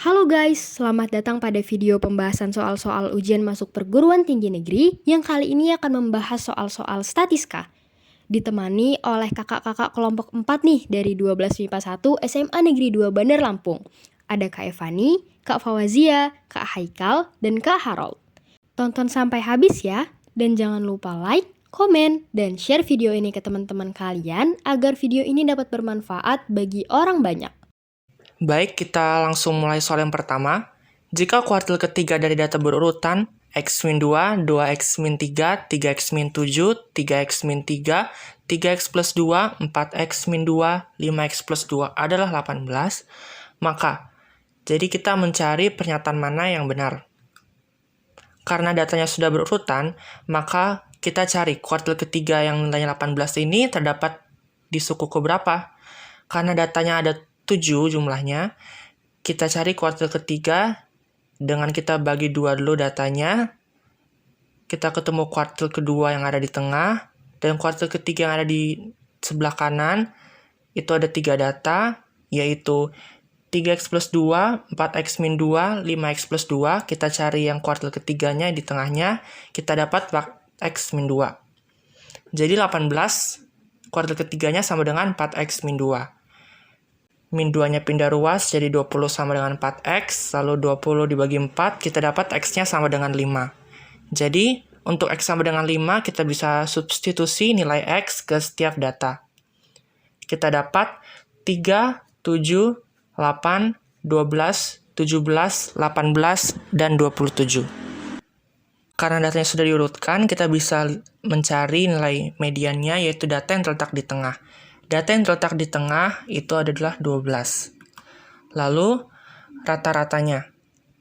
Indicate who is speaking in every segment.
Speaker 1: Halo guys, selamat datang pada video pembahasan soal-soal ujian masuk perguruan tinggi negeri yang kali ini akan membahas soal-soal statistika. Ditemani oleh kakak-kakak kelompok 4 nih dari 12 MIPA 1 SMA Negeri 2 Bandar Lampung. Ada Kak Evani, Kak Fawazia, Kak Haikal, dan Kak Harold. Tonton sampai habis ya, dan jangan lupa like, komen, dan share video ini ke teman-teman kalian agar video ini dapat bermanfaat bagi orang banyak.
Speaker 2: Baik, kita langsung mulai soal yang pertama. Jika kuartil ketiga dari data berurutan X-2, 2X-3, 3X-7, 3X-3, 3X plus 2, 4X-2, 5X plus 2 adalah 18, maka jadi kita mencari pernyataan mana yang benar. Karena datanya sudah berurutan, maka kita cari kuartil ketiga yang nilainya 18 ini terdapat di suku keberapa. Karena datanya ada 7 jumlahnya, kita cari kuartil ketiga dengan kita bagi 2 dulu datanya. Kita ketemu kuartil kedua yang ada di tengah, dan kuartil ketiga yang ada di sebelah kanan, itu ada 3 data, yaitu 3X plus 2, 4X min 2, 5X plus 2. Kita cari yang kuartil ketiganya di tengahnya, kita dapat 4X min 2. Jadi 18, kuartil ketiganya sama dengan 4X min 2. Min 2-nya pindah ruas, jadi 20 sama dengan 4X, lalu 20 dibagi 4, kita dapat X-nya sama dengan 5. Jadi, untuk X sama dengan 5, kita bisa substitusi nilai X ke setiap data. Kita dapat 3, 7, 8, 12, 17, 18, dan 27. Karena datanya sudah diurutkan, kita bisa mencari nilai mediannya, yaitu data yang terletak di tengah. Data yang terletak di tengah itu adalah 12. Lalu, rata-ratanya.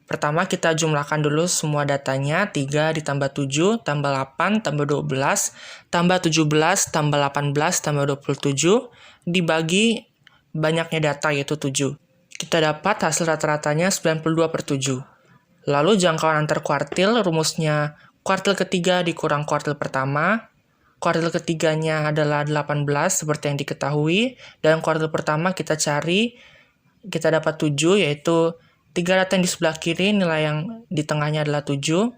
Speaker 2: Pertama, kita jumlahkan dulu semua datanya. 3 ditambah 7, tambah 8, tambah 12, tambah 17, tambah 18, tambah 27, dibagi banyaknya data, yaitu 7. Kita dapat hasil rata-ratanya 92/7. Lalu, jangkauan antar kuartil, rumusnya kuartil ketiga dikurang kuartil pertama. Kuartil ketiganya adalah 18 seperti yang diketahui, dan kuartil pertama kita cari, kita dapat 7, yaitu 3 data yang di sebelah kiri, nilai yang di tengahnya adalah 7.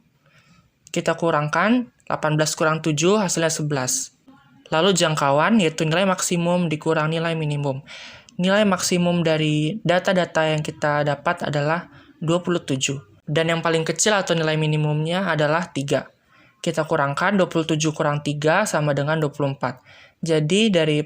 Speaker 2: Kita kurangkan, 18 kurang 7, hasilnya 11. Lalu jangkauan, yaitu nilai maksimum dikurang nilai minimum. Nilai maksimum dari data-data yang kita dapat adalah 27. Dan yang paling kecil atau nilai minimumnya adalah 3. Kita kurangkan 27 kurang 3 sama dengan 24. Jadi dari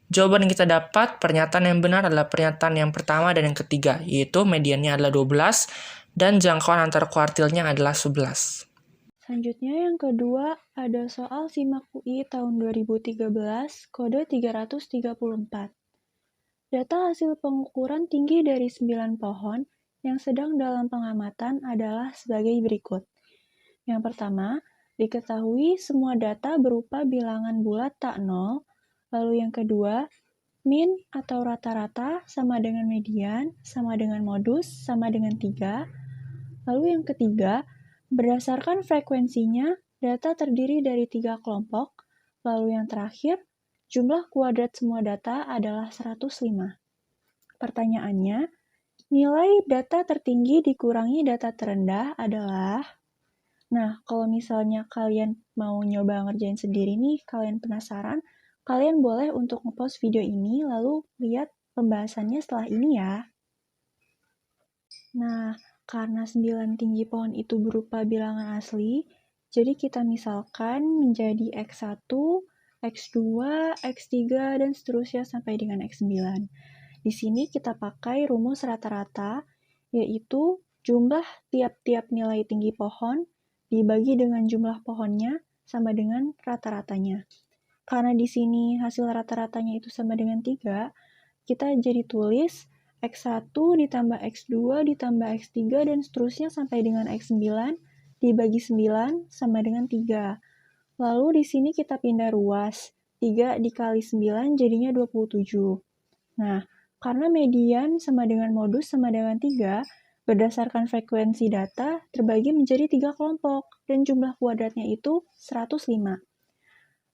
Speaker 2: jawaban yang kita dapat, pernyataan yang benar adalah pernyataan yang pertama dan yang ketiga, yaitu mediannya adalah 12 dan jangkauan antar kuartilnya adalah 11.
Speaker 3: Selanjutnya yang kedua ada soal SIMAK UI tahun 2013, kode 334. Data hasil pengukuran tinggi dari 9 pohon yang sedang dalam pengamatan adalah sebagai berikut. Yang pertama, diketahui semua data berupa bilangan bulat tak nol. Lalu yang kedua, min atau rata-rata sama dengan median, sama dengan modus, sama dengan 3. Lalu yang ketiga, berdasarkan frekuensinya, data terdiri dari 3 kelompok. Lalu yang terakhir, jumlah kuadrat semua data adalah 105. Pertanyaannya, nilai data tertinggi dikurangi data terendah adalah... Nah, kalau misalnya kalian mau nyoba ngerjain sendiri nih, kalian penasaran, kalian boleh untuk nge-pause video ini, lalu lihat pembahasannya setelah ini ya. Nah, karena 9 tinggi pohon itu berupa bilangan asli, jadi kita misalkan menjadi X1, X2, X3, dan seterusnya sampai dengan X9. Di sini kita pakai rumus rata-rata, yaitu jumlah tiap-tiap nilai tinggi pohon dibagi dengan jumlah pohonnya sama dengan rata-ratanya. Karena di sini hasil rata-ratanya itu sama dengan 3, kita jadi tulis X1 ditambah X2 ditambah X3 dan seterusnya sampai dengan X9 dibagi 9 sama dengan 3. Lalu di sini kita pindah ruas. 3 dikali 9 jadinya 27. Nah, karena median sama dengan modus sama dengan 3, berdasarkan frekuensi data terbagi menjadi 3 kelompok dan jumlah kuadratnya itu 105.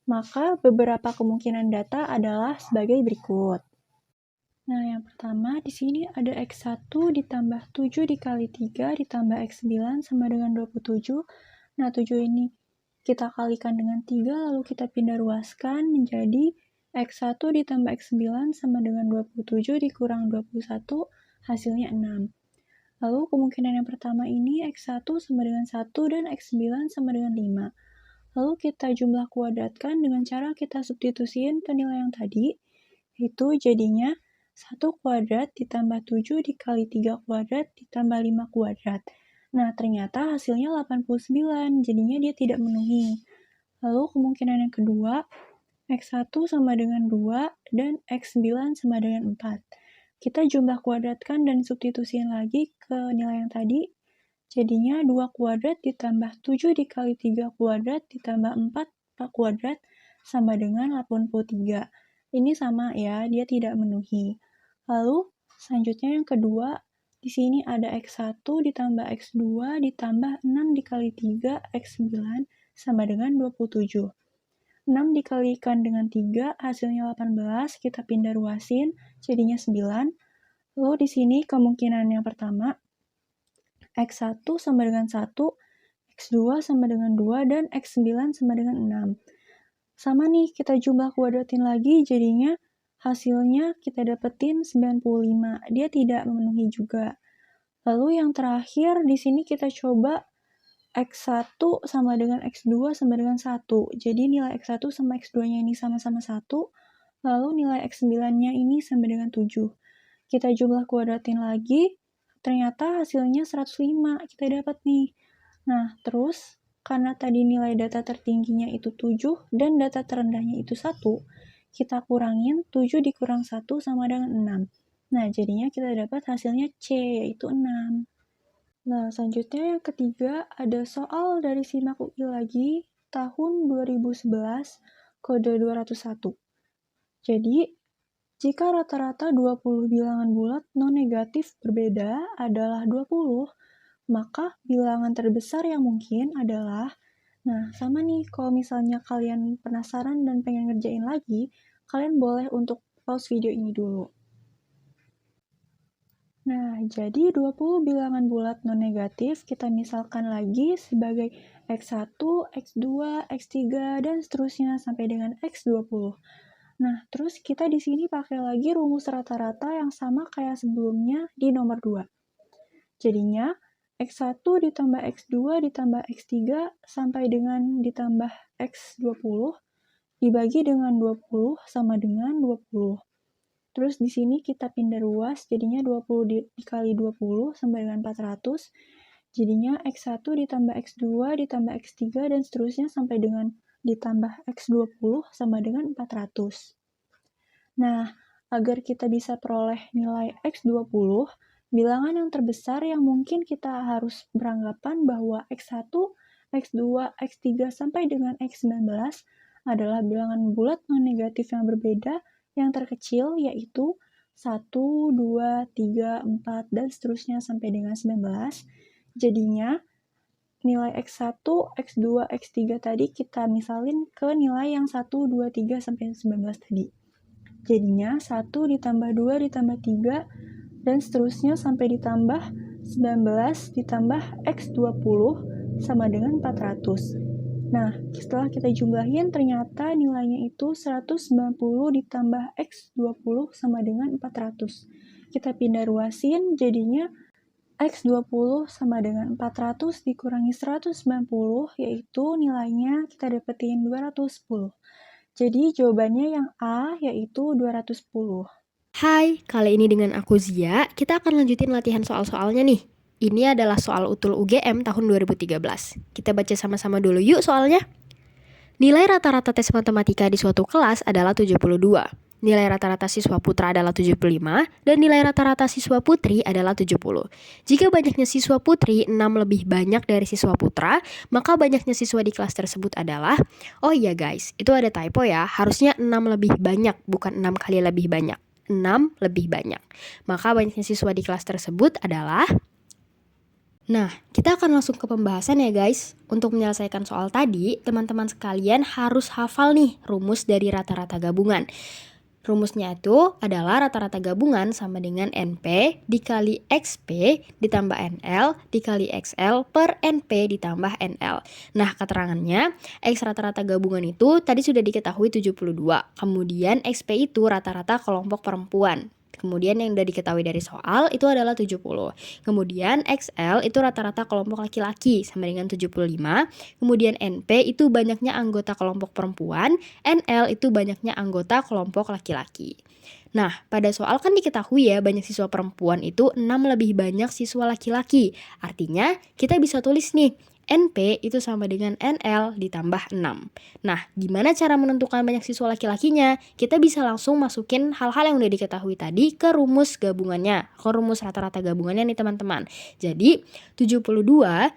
Speaker 3: Maka beberapa kemungkinan data adalah sebagai berikut. Nah, yang pertama di sini ada X1 ditambah 7 dikali 3 ditambah X9 sama dengan 27. Nah, 7 ini kita kalikan dengan 3, lalu kita pindah ruaskan menjadi X1 ditambah X9 sama dengan 27 dikurang 21, hasilnya 6. Lalu kemungkinan yang pertama ini X1 sama dengan 1 dan X9 sama dengan 5. Lalu kita jumlah kuadratkan dengan cara kita substitusiin ke nilai yang tadi, itu jadinya 1 kuadrat ditambah 7 dikali 3 kuadrat ditambah 5 kuadrat. Nah, ternyata hasilnya 89, jadinya dia tidak memenuhi. Lalu kemungkinan yang kedua, X1 sama dengan 2 dan X9 sama dengan 4. Kita jumlah kuadratkan dan substitusiin lagi ke nilai yang tadi, jadinya 2 kuadrat ditambah 7 dikali 3 kuadrat ditambah 4 kuadrat sama dengan 83. Ini sama ya, dia tidak memenuhi. Lalu, selanjutnya yang kedua, di sini ada X1 ditambah X2 ditambah 6 dikali 3 X9 sama dengan 27. 6 dikalikan dengan 3, hasilnya 18, kita pindah ruasin, jadinya 9. Lalu di sini kemungkinan yang pertama, X1 sama dengan 1, X2 sama dengan 2, dan X9 sama dengan 6. Sama nih, kita jumlah kuadratin lagi, jadinya hasilnya kita dapetin 95. Dia tidak memenuhi juga. Lalu yang terakhir, di sini kita coba X1 sama dengan X2 sama dengan 1. Jadi nilai X1 sama X2-nya ini sama-sama 1, lalu nilai X9-nya ini sama dengan 7. Kita jumlah kuadratin lagi, ternyata hasilnya 105, kita dapat nih. Nah, terus karena tadi nilai data tertingginya itu 7 dan data terendahnya itu 1, kita kurangin 7 dikurang 1 sama dengan 6. Nah, jadinya kita dapat hasilnya C, yaitu 6. Nah, selanjutnya yang ketiga ada soal dari SIMAK UI lagi tahun 2011 kode 201. Jadi, jika rata-rata 20 bilangan bulat non-negatif berbeda adalah 20, maka bilangan terbesar yang mungkin adalah, nah sama nih, kalau misalnya kalian penasaran dan pengen ngerjain lagi, kalian boleh untuk pause video ini dulu. Nah, jadi 20 bilangan bulat non-negatif kita misalkan lagi sebagai X1, X2, X3, dan seterusnya sampai dengan X20. Nah, terus kita di sini pakai lagi rumus rata-rata yang sama kayak sebelumnya di nomor 2. Jadinya, X1 ditambah X2 ditambah X3 sampai dengan ditambah X20 dibagi dengan 20 sama dengan 20. Terus di sini kita pindah ruas, jadinya 20 dikali 20 sama dengan 400. Jadinya X1 ditambah X2 ditambah X3 dan seterusnya sampai dengan ditambah X20 sama dengan 400. Nah, agar kita bisa peroleh nilai X20, bilangan yang terbesar yang mungkin kita harus beranggapan bahwa X1, X2, X3 sampai dengan X19 adalah bilangan bulat non-negatif yang berbeda, yang terkecil yaitu 1, 2, 3, 4, dan seterusnya sampai dengan 19. Jadinya, nilai X1, X2, X3 tadi kita misalin ke nilai yang 1, 2, 3, sampai 19 tadi. Jadinya 1 ditambah 2 ditambah 3, dan seterusnya sampai ditambah 19 ditambah X20 sama dengan 400. Nah, setelah kita jumlahin, ternyata nilainya itu 190 ditambah X20 sama dengan 400. Kita pindah ruasin, jadinya X20 sama dengan 400 dikurangi 190, yaitu nilainya kita dapetin 210. Jadi jawabannya yang A, yaitu 210.
Speaker 1: Hai, kali ini dengan aku Zia, kita akan lanjutin latihan soal-soalnya nih. Ini adalah soal utul UGM tahun 2013. Kita baca sama-sama dulu yuk soalnya. Nilai rata-rata tes matematika di suatu kelas adalah 72. Nilai rata-rata siswa putra adalah 75, dan nilai rata-rata siswa putri adalah 70. Jika banyaknya siswa putri 6 lebih banyak dari siswa putra, maka banyaknya siswa di kelas tersebut adalah, oh iya guys, itu ada typo ya, harusnya 6 lebih banyak, bukan 6 kali lebih banyak. 6 lebih banyak. Maka banyaknya siswa di kelas tersebut adalah... Nah, kita akan langsung ke pembahasan ya guys. Untuk menyelesaikan soal tadi, teman-teman sekalian harus hafal nih rumus dari rata-rata gabungan. Rumusnya itu adalah rata-rata gabungan sama dengan NP dikali XP ditambah NL dikali XL per NP ditambah NL. Nah, keterangannya, X rata-rata gabungan itu tadi sudah diketahui 72. Kemudian XP itu rata-rata kelompok perempuan. Kemudian yang sudah diketahui dari soal itu adalah 70. Kemudian XL itu rata-rata kelompok laki-laki sama dengan 75. Kemudian NP itu banyaknya anggota kelompok perempuan, NL itu banyaknya anggota kelompok laki-laki. Nah, pada soal kan diketahui ya banyak siswa perempuan itu 6 lebih banyak siswa laki-laki. Artinya kita bisa tulis nih, NP itu sama dengan NL ditambah 6. Nah, gimana cara menentukan banyak siswa laki-lakinya? Kita bisa langsung masukin hal-hal yang udah diketahui tadi ke rumus gabungannya, ke rumus rata-rata gabungannya nih teman-teman. Jadi, 72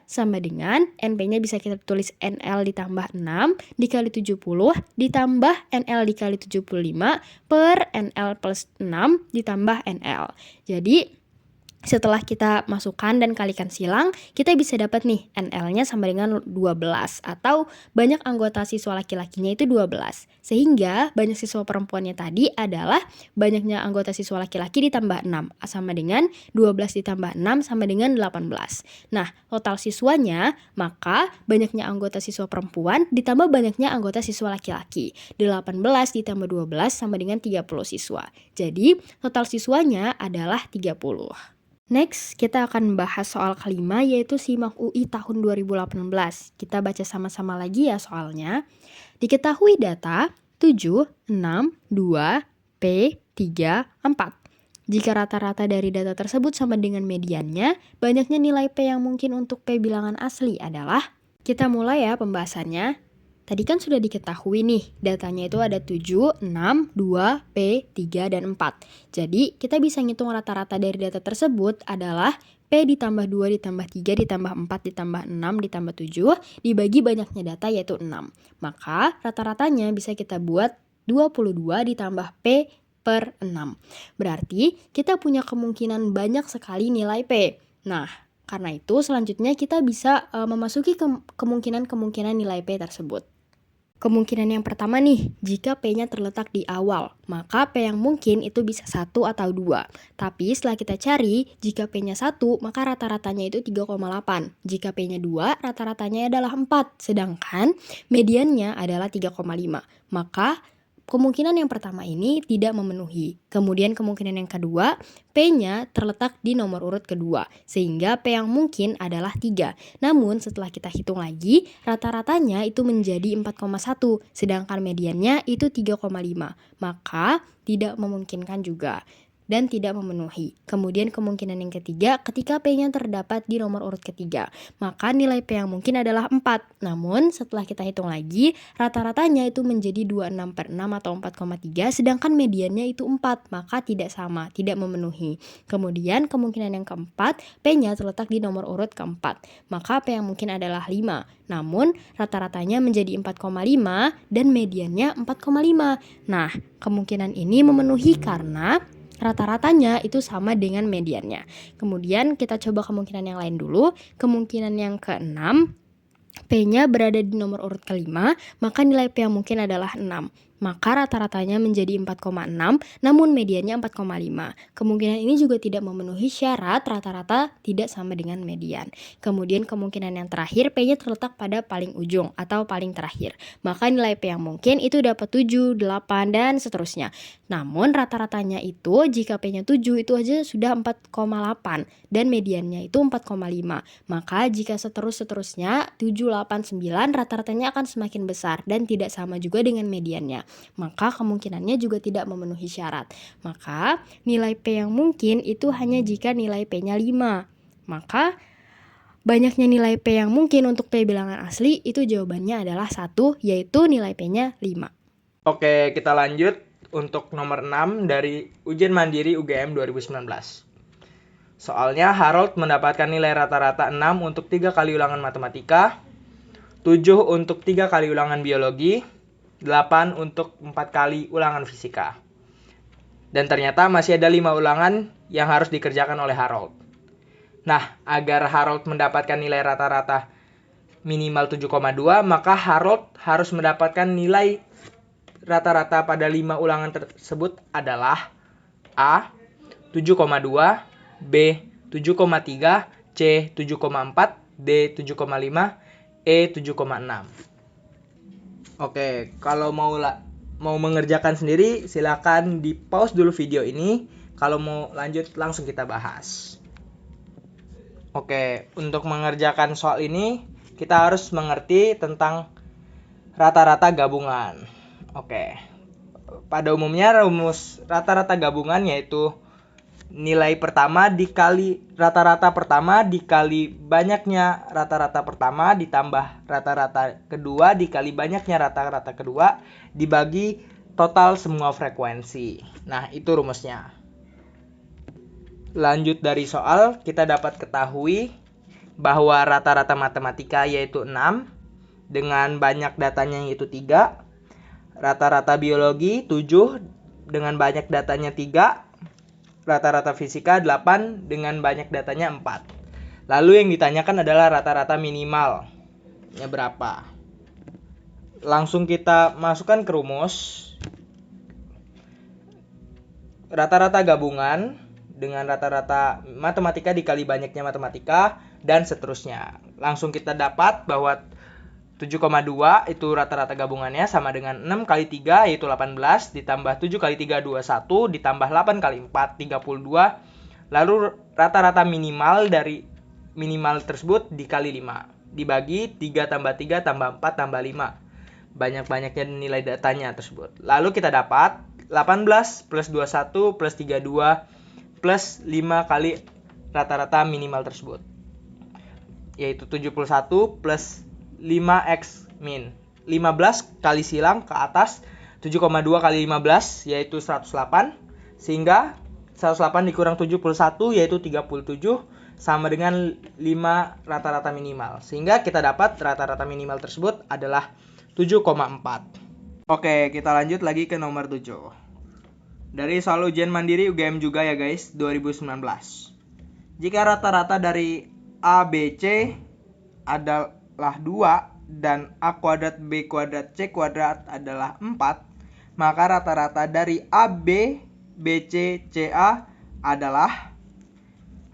Speaker 1: sama dengan NP-nya bisa kita tulis NL ditambah 6 dikali 70 ditambah NL dikali 75 per NL plus 6 ditambah NL. Jadi, setelah kita masukkan dan kalikan silang, kita bisa dapat nih NL-nya sama dengan 12 atau banyak anggota siswa laki-lakinya itu 12. Sehingga banyak siswa perempuannya tadi adalah banyaknya anggota siswa laki-laki ditambah 6 sama dengan 12 ditambah 6 sama dengan 18. Nah, total siswanya maka banyaknya anggota siswa perempuan ditambah banyaknya anggota siswa laki-laki. 18 ditambah 12 sama dengan 30 siswa. Jadi, total siswanya adalah 30. Next, kita akan membahas soal kelima yaitu SIMAK UI tahun 2018. Kita baca sama-sama lagi ya soalnya. Diketahui data 7, 6, 2, P, 3, 4. Jika rata-rata dari data tersebut sama dengan mediannya, banyaknya nilai P yang mungkin untuk P bilangan asli adalah, kita mulai ya pembahasannya. Tadi kan sudah diketahui nih, datanya itu ada 7, 6, 2, P, 3, dan 4. Jadi, kita bisa ngitung rata-rata dari data tersebut adalah P ditambah 2 ditambah 3 ditambah 4 ditambah 6 ditambah 7 dibagi banyaknya data yaitu 6. Maka, rata-ratanya bisa kita buat 22 ditambah P per 6. Berarti, kita punya kemungkinan banyak sekali nilai P. Nah, karena itu selanjutnya kita bisa memasuki kemungkinan nilai P tersebut. Kemungkinan yang pertama nih, jika P-nya terletak di awal, maka P yang mungkin itu bisa 1 atau 2. Tapi setelah kita cari, jika P-nya 1, maka rata-ratanya itu 3,8. Jika P-nya 2, rata-ratanya adalah 4. Sedangkan mediannya adalah 3,5. Maka kemungkinan yang pertama ini tidak memenuhi. Kemudian kemungkinan yang kedua, P-nya terletak di nomor urut kedua, sehingga P yang mungkin adalah 3. Namun setelah kita hitung lagi, rata-ratanya itu menjadi 4,1, sedangkan mediannya itu 3,5. Maka tidak memungkinkan juga dan tidak memenuhi. Kemudian kemungkinan yang ketiga, ketika P-nya terdapat di nomor urut ketiga, maka nilai P yang mungkin adalah 4. Namun setelah kita hitung lagi, rata-ratanya itu menjadi 26 per 6 atau 4,3, sedangkan mediannya itu 4, maka tidak sama, tidak memenuhi. Kemudian kemungkinan yang keempat, P-nya terletak di nomor urut keempat, maka P yang mungkin adalah 5. Namun rata-ratanya menjadi 4,5 dan mediannya 4,5. Nah, kemungkinan ini memenuhi karena rata-ratanya itu sama dengan mediannya. Kemudian kita coba kemungkinan yang lain dulu. Kemungkinan yang keenam, P-nya berada di nomor urut kelima, maka nilai P yang mungkin adalah 6. Maka rata-ratanya menjadi 4,6, namun mediannya 4,5. Kemungkinan ini juga tidak memenuhi syarat rata-rata tidak sama dengan median. Kemudian kemungkinan yang terakhir, P-nya terletak pada paling ujung atau paling terakhir. Maka nilai P yang mungkin itu dapat 7, 8, dan seterusnya. Namun rata-ratanya itu jika P-nya 7 itu aja sudah 4,8 dan mediannya itu 4,5. Maka jika seterusnya 7, 8, 9 rata-ratanya akan semakin besar dan tidak sama juga dengan mediannya. Maka kemungkinannya juga tidak memenuhi syarat. Maka nilai P yang mungkin itu hanya jika nilai P-nya 5. Maka banyaknya nilai P yang mungkin untuk P bilangan asli itu jawabannya adalah 1, yaitu nilai P-nya 5.
Speaker 2: Oke, kita lanjut untuk nomor 6 dari ujian mandiri UGM 2019. Soalnya Harold mendapatkan nilai rata-rata 6 untuk 3 kali ulangan matematika, 7 untuk 3 kali ulangan biologi, 8 untuk 4 kali ulangan fisika. Dan ternyata masih ada 5 ulangan yang harus dikerjakan oleh Harold. Nah, agar Harold mendapatkan nilai rata-rata minimal 7,2, maka Harold harus mendapatkan nilai
Speaker 4: rata-rata pada 5 ulangan tersebut adalah A. 7,2, B. 7,3, C. 7,4, D. 7,5, E. 7,6. Oke, kalau mau mengerjakan sendiri silakan di pause dulu video ini. Kalau mau lanjut langsung kita bahas. Oke, untuk mengerjakan soal ini kita harus mengerti tentang rata-rata gabungan. Oke. Pada umumnya rumus rata-rata gabungan yaitu nilai pertama dikali rata-rata pertama dikali banyaknya rata-rata pertama ditambah rata-rata kedua dikali banyaknya rata-rata kedua dibagi total semua frekuensi. Nah, itu rumusnya. Lanjut dari soal, kita dapat ketahui bahwa rata-rata matematika yaitu 6 dengan banyak datanya yaitu 3. Rata-rata biologi 7 dengan banyak datanya 3. Rata-rata fisika 8 dengan banyak datanya 4. Lalu yang ditanyakan adalah rata-rata minimalnya berapa. Langsung kita masukkan ke rumus. Rata-rata gabungan dengan rata-rata matematika dikali banyaknya matematika dan seterusnya. Langsung kita dapat bahwa 7,2 itu rata-rata gabungannya sama dengan 6 kali 3 yaitu 18 ditambah 7 kali 3 21 ditambah 8 kali 4 32. Lalu rata-rata minimal dari minimal tersebut dikali 5 dibagi 3 tambah 3 tambah 4 tambah 5. Banyak-banyaknya nilai datanya tersebut. Lalu kita dapat 18 plus 21 plus 32 plus 5 kali rata-rata minimal tersebut yaitu 71 plus 5x min 15 kali silang ke atas 7,2 kali 15 yaitu 108 sehingga 108 dikurang 71 yaitu 37 sama dengan 5 rata-rata minimal sehingga kita dapat rata-rata minimal tersebut adalah 7,4. Oke, kita lanjut lagi ke nomor 7 dari soal ujian mandiri UGM juga ya guys 2019. Jika rata-rata dari A, B, C adalah 2 dan A kuadrat, B kuadrat, C kuadrat adalah 4, maka rata-rata dari A, B, B, C, C, A adalah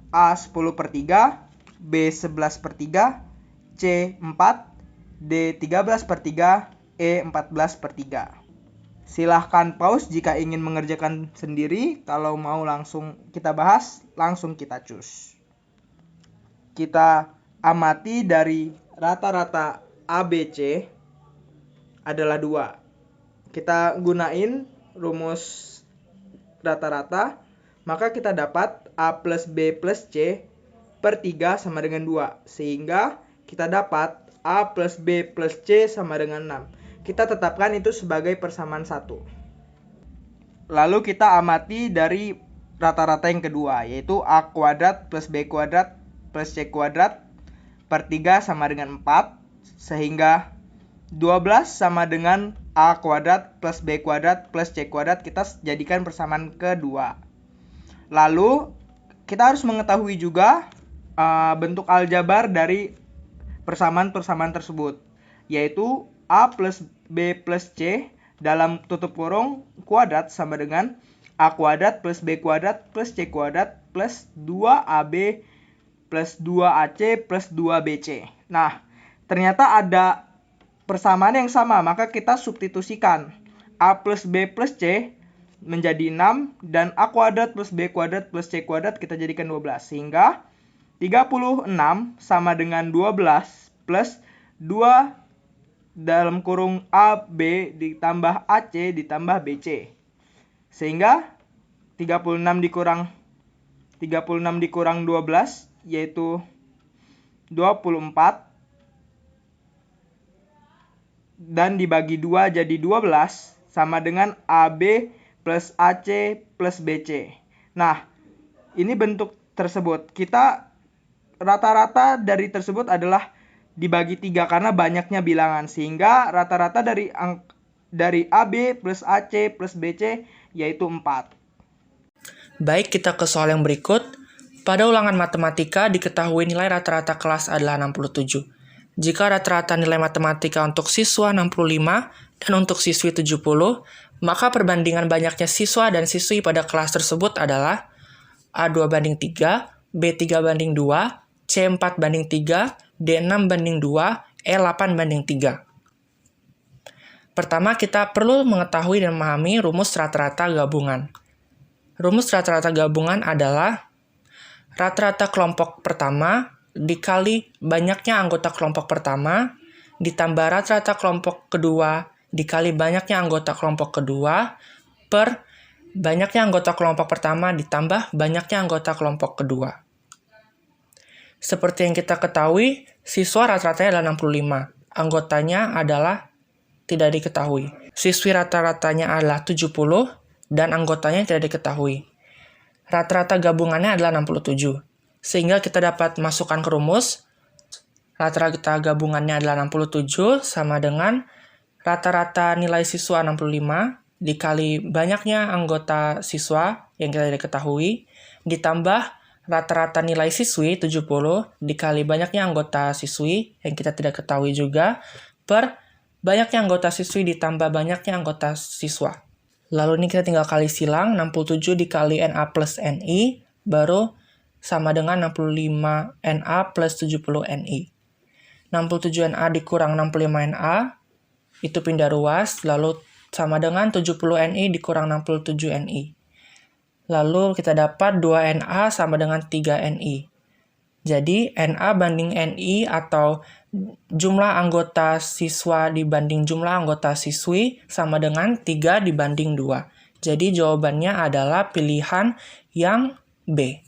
Speaker 4: A 10/3, B 11/3, C 4, D 13/3, E 14/3. Silahkan pause jika ingin mengerjakan sendiri. Kalau mau langsung kita bahas, langsung kita cus. Kita amati dari rata-rata ABC adalah 2. Kita gunain rumus rata-rata, maka kita dapat A plus B plus C per 3 sama dengan 2. Sehingga kita dapat A plus B plus C sama dengan 6. Kita tetapkan itu sebagai persamaan 1. Lalu kita amati dari rata-rata yang kedua, yaitu A kuadrat plus B kuadrat plus C kuadrat per 3 sama dengan 4. Sehingga 12 sama dengan A kuadrat plus B kuadrat plus C kuadrat kita jadikan persamaan kedua. Lalu kita harus mengetahui juga bentuk aljabar dari persamaan-persamaan tersebut, yaitu A plus B plus C dalam tutup kurung kuadrat sama dengan A kuadrat plus B kuadrat plus C kuadrat plus 2AB plus 2AC plus 2BC. Nah, ternyata ada persamaan yang sama, maka kita substitusikan. A plus B plus C menjadi 6 dan A kuadrat plus B kuadrat plus C kuadrat kita jadikan 12. Sehingga 36 sama dengan 12 plus 2 dalam kurung AB ditambah AC ditambah BC. Sehingga 36 dikurang 12 yaitu 24 dan dibagi 2 jadi 12 sama dengan AB plus AC plus BC. Nah, ini bentuk tersebut. Kita rata-rata dari tersebut adalah dibagi 3 karena banyaknya bilangan. Sehingga rata-rata dari AB plus AC plus BC yaitu 4.
Speaker 2: Baik, kita ke soal yang berikut. Pada ulangan matematika diketahui nilai rata-rata kelas adalah 67. Jika rata-rata nilai matematika untuk siswa 65 dan untuk siswi 70, maka perbandingan banyaknya siswa dan siswi pada kelas tersebut adalah A2 banding 3, B3 banding 2, C4 banding 3, D6 banding 2, E8 banding 3. Pertama, kita perlu mengetahui dan memahami rumus rata-rata gabungan. Rumus rata-rata gabungan adalah rata-rata kelompok pertama dikali banyaknya anggota kelompok pertama ditambah rata-rata kelompok kedua dikali banyaknya anggota kelompok kedua per banyaknya anggota kelompok pertama ditambah banyaknya anggota kelompok kedua. Seperti yang kita ketahui, siswa rata-ratanya adalah 65. Anggotanya adalah tidak diketahui. Siswi rata-ratanya adalah 70 dan anggotanya tidak diketahui. Rata-rata gabungannya adalah 67. Sehingga kita dapat masukkan ke rumus, rata-rata gabungannya adalah 67 sama dengan rata-rata nilai siswa 65 dikali banyaknya anggota siswa yang tidak diketahui, ditambah rata-rata nilai siswi 70 dikali banyaknya anggota siswi yang kita tidak ketahui juga, per banyaknya anggota siswi ditambah banyaknya anggota siswa. Lalu ini kita tinggal kali silang, 67 dikali NA plus NI, baru sama dengan 65 NA plus 70 NI. 67 NA dikurang 65 NA, itu pindah ruas, lalu sama dengan 70 NI dikurang 67 NI. Lalu kita dapat 2 NA sama dengan 3 NI. Jadi NA banding NI atau jumlah anggota siswa dibanding jumlah anggota siswi sama dengan 3 dibanding 2. Jadi jawabannya adalah pilihan yang B.